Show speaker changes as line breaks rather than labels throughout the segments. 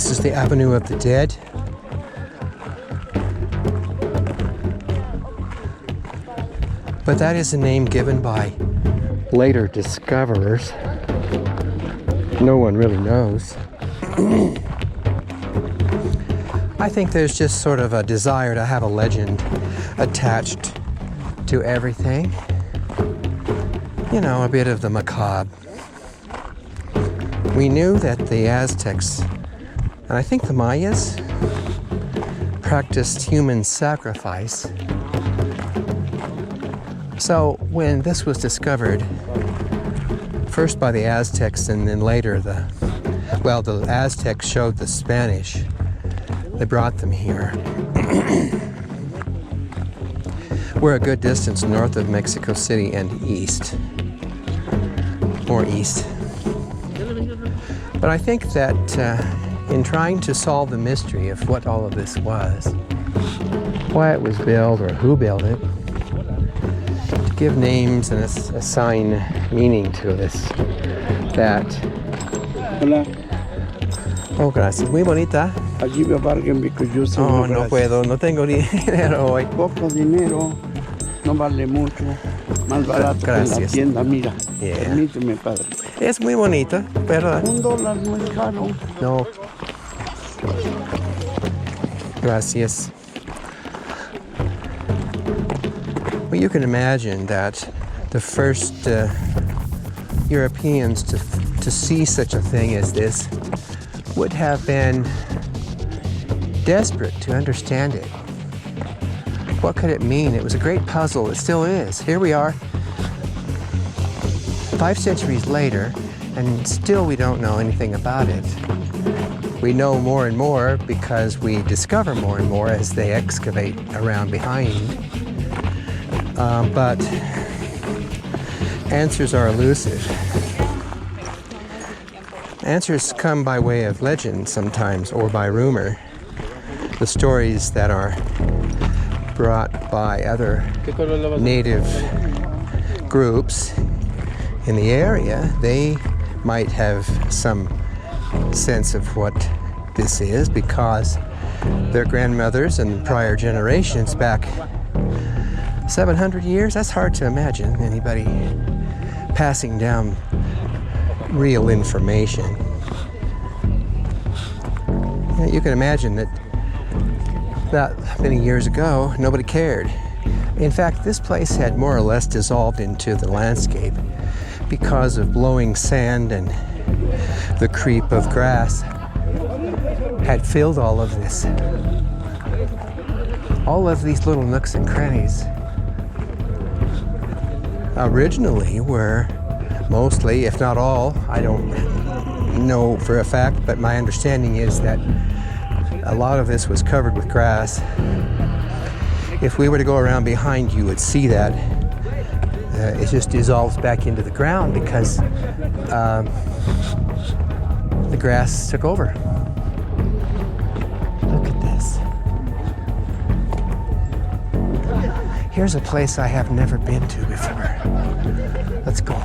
This is the Avenue of the Dead. But that is a name given by later discoverers. No one really knows. I think there's just sort of a desire to have a legend attached to everything. You know, a bit of the macabre. We knew that the Aztecs, and I think the Mayas, practiced human sacrifice. So when this was discovered, first by the Aztecs and then later the Aztecs showed the Spanish. They brought them here. We're a good distance north of Mexico City and east. More east. But I think that in trying to solve the mystery of what all of this was, why it was built or who built it, to give names and assign meaning to this, that...
Hola.
Oh, gracias. Muy bonita.
Allí me bargain because you say
Oh, no puedo. No tengo dinero hoy.
Poco dinero, no vale mucho. Más barato que en la tienda, mira.
Yeah.
Permíteme, padre.
Es muy bonita, ¿verdad?
$1 muy caro.
No. Gracias. Well, you can imagine that the first Europeans to see such a thing as this would have been desperate to understand it. What could it mean? It was a great puzzle. It still is. Here we are, 5 centuries later, and still we don't know anything about it. We know more and more because we discover more and more as they excavate around behind. But answers are elusive. Answers come by way of legend sometimes, or by rumor. The stories that are brought by other native groups in the area, they might have some sense of what this is because their grandmothers and prior generations back 700 years, that's hard to imagine anybody passing down real information. You can imagine that many years ago, nobody cared. In fact, this place had more or less dissolved into the landscape because of blowing sand and the creep of grass had filled all of this. All of these little nooks and crannies originally were mostly, if not all, I don't know for a fact, but my understanding is that a lot of this was covered with grass. If we were to go around behind, you would see that it just dissolves back into the ground because the grass took over. Look at this. Here's a place I have never been to before. Let's go.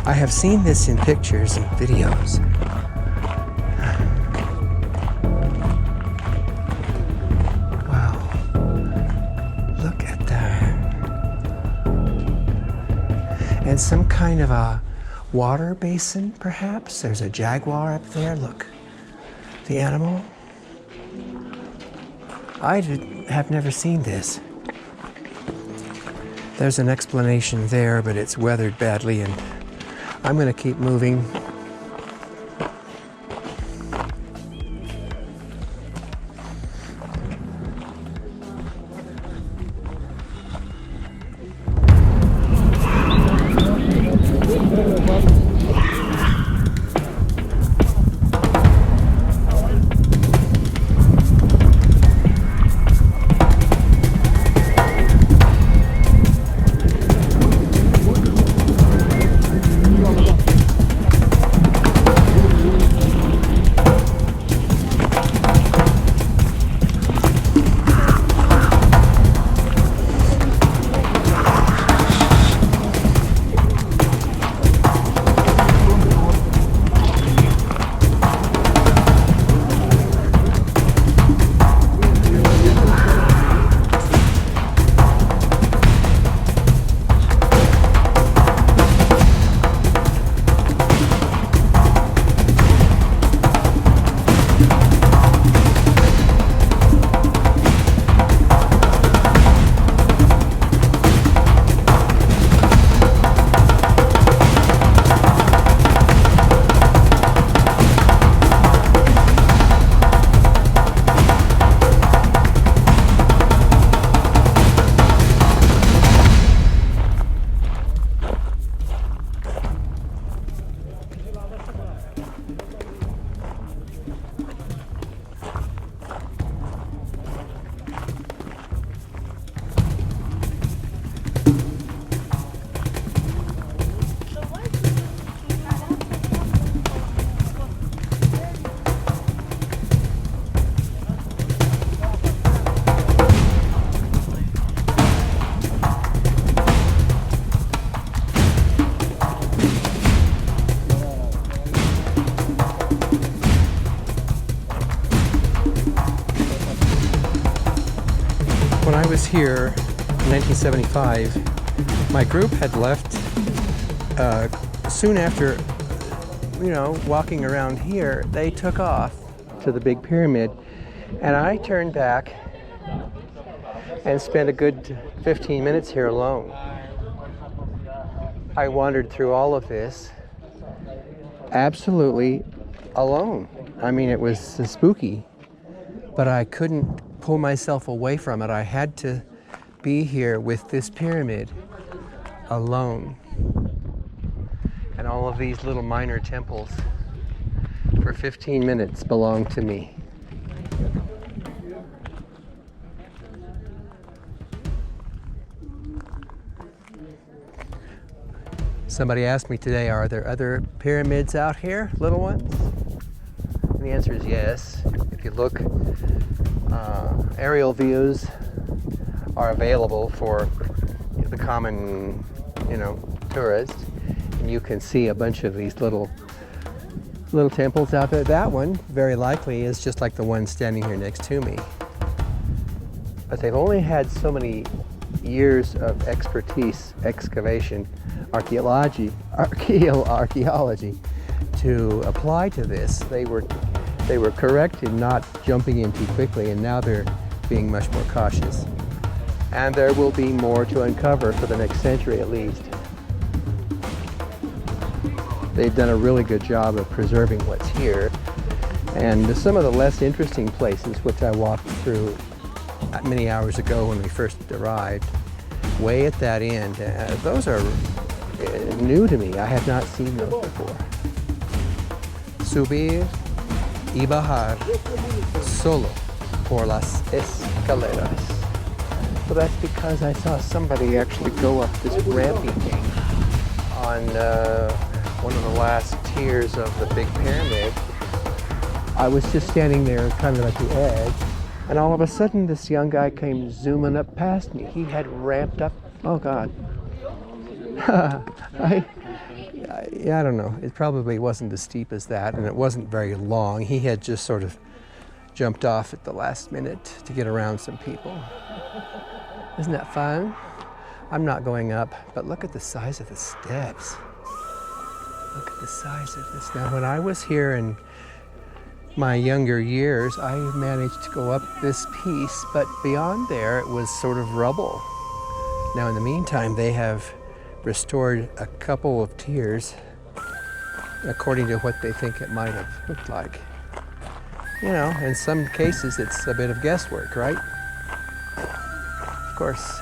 I have seen this in pictures and videos. Wow. Look at that. And some kind of a water basin, perhaps. There's a jaguar up there. Look. The animal. I have never seen this. There's an explanation there, but it's weathered badly, and I'm going to keep moving. I was here in 1975, my group had left soon after, walking around here. They took off to the big pyramid, and I turned back and spent a good 15 minutes here alone. I wandered through all of this absolutely alone. I mean, it was spooky, but I couldn't pull myself away from it. I had to be here with this pyramid alone. And all of these little minor temples for 15 minutes belonged to me. Somebody asked me today, are there other pyramids out here, little ones? And the answer is yes. If you look, aerial views are available for the common, tourist. And you can see a bunch of these little temples out there. That one, very likely, is just like the one standing here next to me. But they've only had so many years of expertise, excavation, archaeology to apply to this. They were correct in not jumping in too quickly, and now they're being much more cautious. And there will be more to uncover for the next century at least. They've done a really good job of preserving what's here. And some of the less interesting places, which I walked through many hours ago when we first arrived, way at that end, those are new to me. I had not seen those before. Subir y bajar solo por las escaleras. So that's because I saw somebody actually go up this ramping thing on one of the last tiers of the big pyramid. I was just standing there kind of at the edge, and all of a sudden this young guy came zooming up past me. He had ramped up. Oh God. I don't know. It probably wasn't as steep as that, and it wasn't very long. He had just sort of jumped off at the last minute to get around some people. Isn't that fun? I'm not going up, but look at the size of the steps. Look at the size of this. Now, when I was here in my younger years, I managed to go up this piece, but beyond there, it was sort of rubble. Now, in the meantime, they have restored a couple of tiers according to what they think it might have looked like. In some cases, it's a bit of guesswork, right? Of course.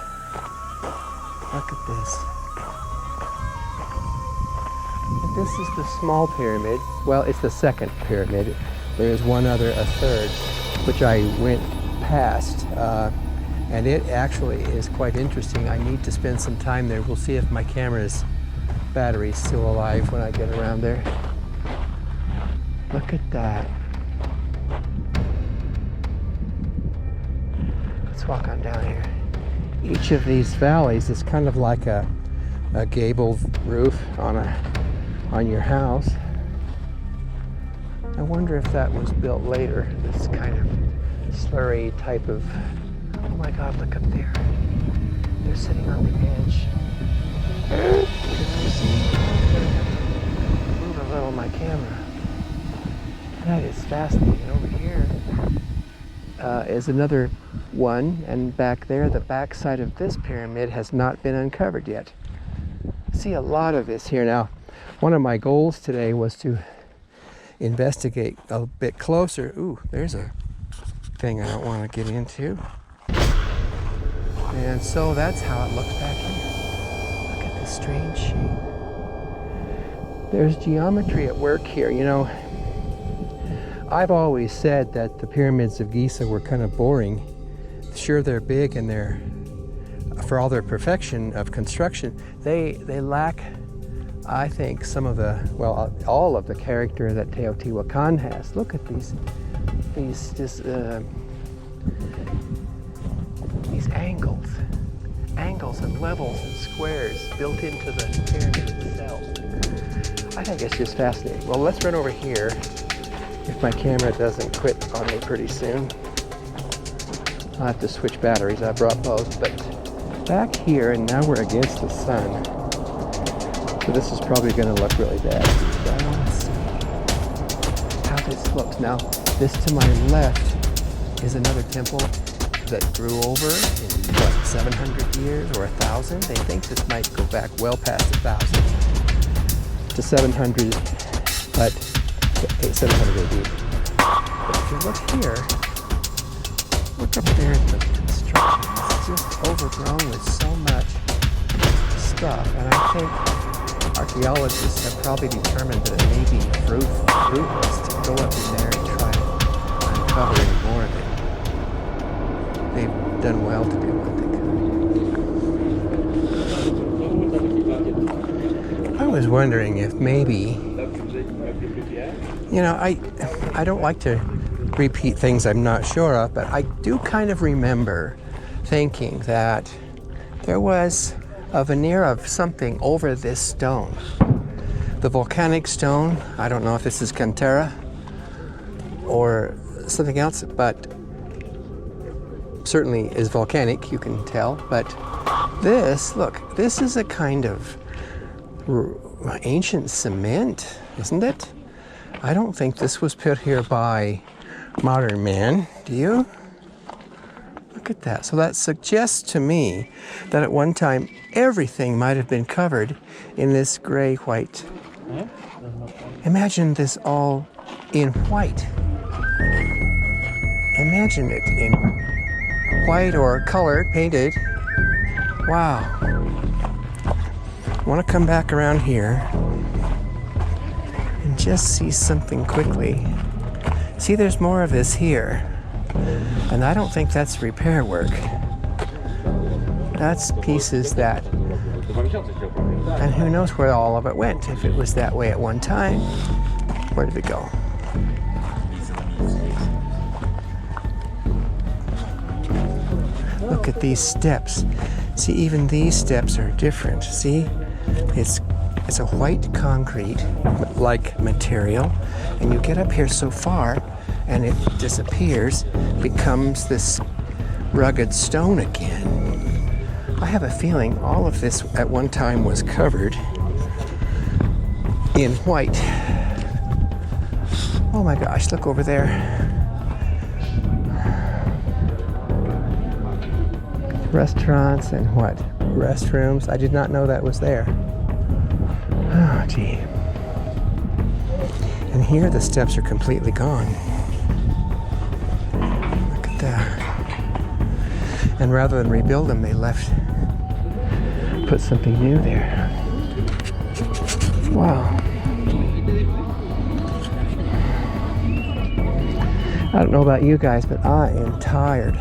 Look at this. This is the small pyramid. Well, it's the second pyramid. There's one other, a third, which I went past. And it actually is quite interesting. I need to spend some time there. We'll see if my camera's battery's still alive when I get around there. Look at that. Let's walk on down here. Each of these valleys is kind of like a gabled roof on your house. I wonder if that was built later, this kind of slurry type of. Oh my God, look up there. They're sitting on the edge. Can you see? Move a little my camera. That is fascinating. Over here is another one, and back there, the back side of this pyramid has not been uncovered yet. See a lot of this here. Now, one of my goals today was to investigate a bit closer. Ooh, there's a thing I don't want to get into. And so that's how it looks back here. Look at this strange shape. There's geometry at work here. I've always said that the pyramids of Giza were kind of boring. Sure, they're big and they're, for all their perfection of construction, they lack, I think, some of the, well, all of the character that Teotihuán has. Look at these angles and levels and squares built into the pyramid itself. I think it's just fascinating. Well, let's run over here if my camera doesn't quit on me pretty soon. I'll have to switch batteries. I brought both, but back here, and now we're against the sun. So this is probably going to look really bad. But I want to see how this looks. Now, this to my left is another temple that grew over in, what, 700 years or 1,000? They think this might go back well past 1,000 to 700, but 700 AD. But if you look here, look up there at the construction. It's just overgrown with so much stuff, and I think archaeologists have probably determined that it may be fruitless to go up in there and try to uncover any more of it. They've done well to do what they could. I was wondering if maybe, you know, I don't like to repeat things I'm not sure of, but I do kind of remember thinking that there was a veneer of something over this stone. The volcanic stone, I don't know if this is Cantera or something else, but certainly is volcanic, you can tell. But this, look, this is a kind of ancient cement, isn't it? I don't think this was put here by modern man, do you? Look at that. So that suggests to me that at one time everything might have been covered in this gray-white. Imagine this all in white. Imagine it in white or colored, painted. Wow. I want to come back around here and just see something quickly. See, there's more of this here. And I don't think that's repair work. That's pieces that, and who knows where all of it went. If it was that way at one time, where did it go? Look at these steps. See, even these steps are different. See, it's a white concrete-like material, and you get up here so far, and it disappears, becomes this rugged stone again. I have a feeling all of this at one time was covered in white. Oh my gosh, look over there. Restaurants and what? Restrooms. I did not know that was there. Oh, gee. And here the steps are completely gone. Look at that. And rather than rebuild them, they put something new there. Wow. I don't know about you guys, but I am tired.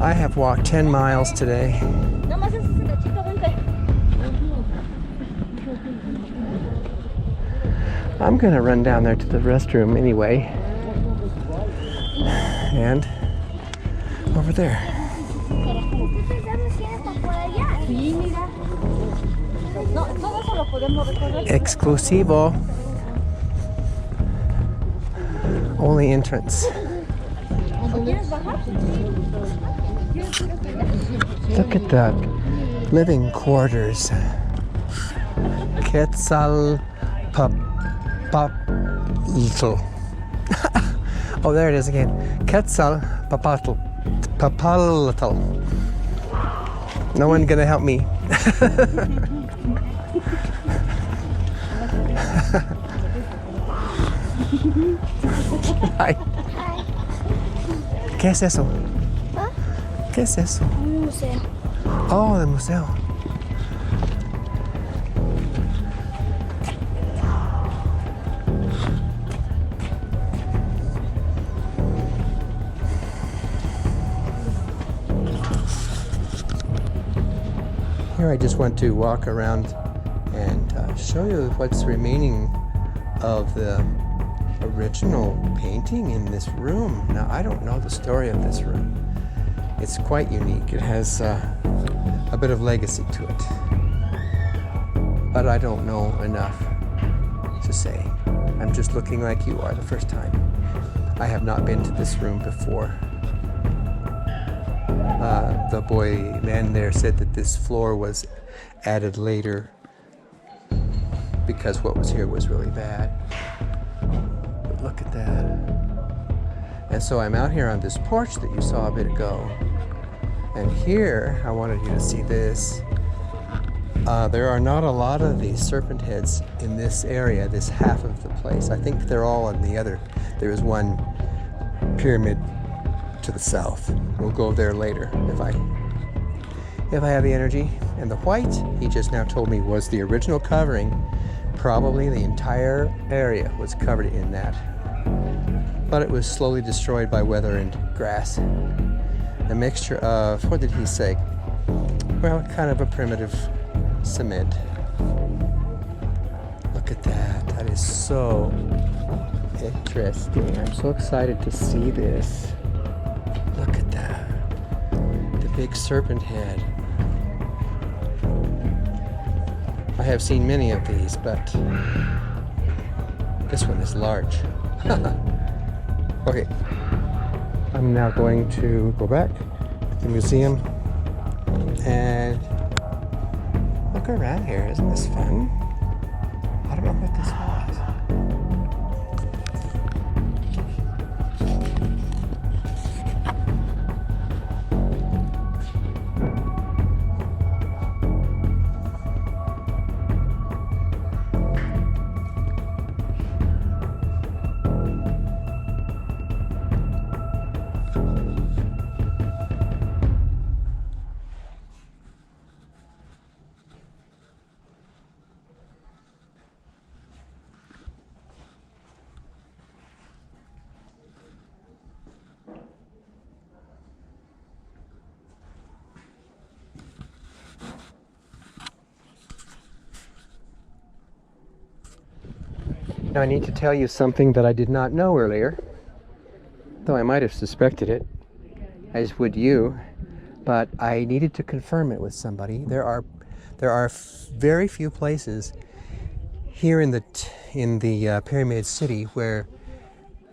I have walked 10 miles today. I'm gonna run down there to the restroom anyway. And over there. Exclusivo. Only entrance. Look at the living quarters. Quetzalpapatl. Oh, there it is again. Quetzalpapatl. Papatl. No one gonna help me. Hi. ¿Qué es eso?
¿Ah?
¿Qué es eso?
Un museo.
Oh, del museo. Here I just want to walk around and show you what's remaining of the original painting in this room. Now, I don't know the story of this room. It's quite unique. It has a bit of legacy to it. But I don't know enough to say. I'm just looking like you are the first time. I have not been to this room before. The man there said that this floor was added later because what was here was really bad. But look at that. And so I'm out here on this porch that you saw a bit ago. And here, I wanted you to see this. There are not a lot of these serpent heads in this area, this half of the place. I think they're all in the other. There is one pyramid to the south. We'll go there later if I have the energy. And the white, he just now told me, was the original covering. Probably the entire area was covered in that. But it was slowly destroyed by weather and grass. A mixture of, what did he say? Well, kind of a primitive cement. Look at that. That is so interesting. I'm so excited to see this. Look at that. The big serpent head. I have seen many of these, but this one is large. Okay. I'm now going to go back to the museum and look around here. Isn't this fun? I don't know what this was. Now I need to tell you something that I did not know earlier, though I might have suspected it, as would you, but I needed to confirm it with somebody. There are very few places here in the Pyramid City where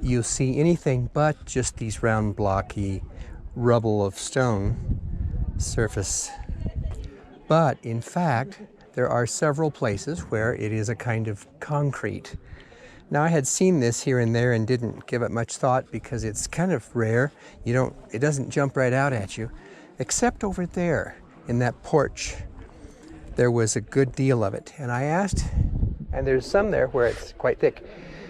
you see anything but just these round, blocky rubble of stone surface. But in fact, there are several places where it is a kind of concrete. Now, I had seen this here and there and didn't give it much thought because it's kind of rare. It doesn't jump right out at you, except over there in that porch. There was a good deal of it. And I asked, and there's some there where it's quite thick.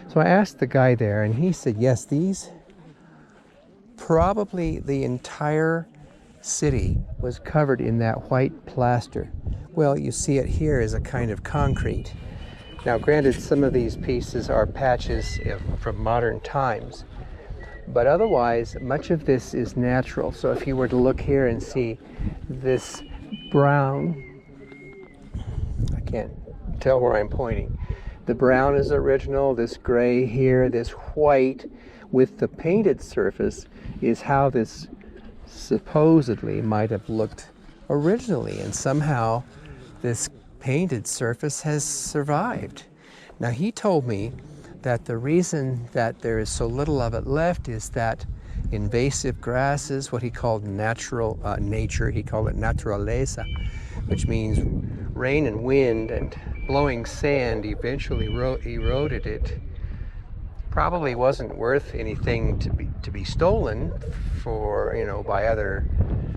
So I asked the guy there and he said, yes, these, probably the entire city was covered in that white plaster. Well, you see it here as a kind of concrete. Now, granted, some of these pieces are patches from modern times, but otherwise, much of this is natural. So if you were to look here and see this brown, I can't tell where I'm pointing. The brown is original, this gray here, this white with the painted surface is how this supposedly might have looked originally, and somehow this painted surface has survived. Now, he told me that the reason that there is so little of it left is that invasive grasses, what he called nature, he called it naturaleza, which means rain and wind and blowing sand eventually eroded it. Probably wasn't worth anything to be stolen for, by other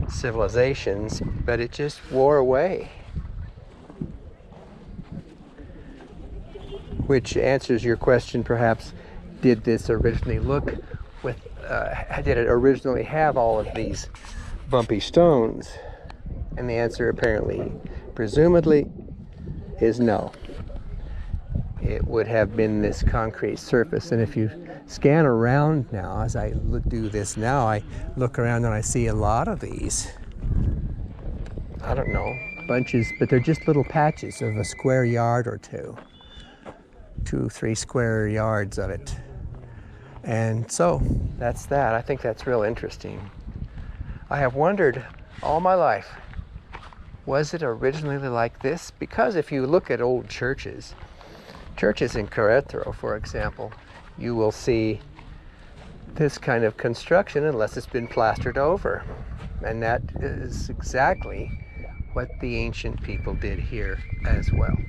civilizations, but it just wore away. Which answers your question, perhaps, did this originally look with, did it originally have all of these bumpy stones? And the answer apparently, presumably, is no. It would have been this concrete surface. And if you scan around now, as I do this now, I look around and I see a lot of these. I don't know, bunches, but they're just little patches of a square yard or two. 2-3 square yards of it. And so that's that. I think that's real interesting. I have wondered all my life, was it originally like this? Because if you look at old churches in Querétaro, for example, you will see this kind of construction unless it's been plastered over. And that is exactly what the ancient people did here as well.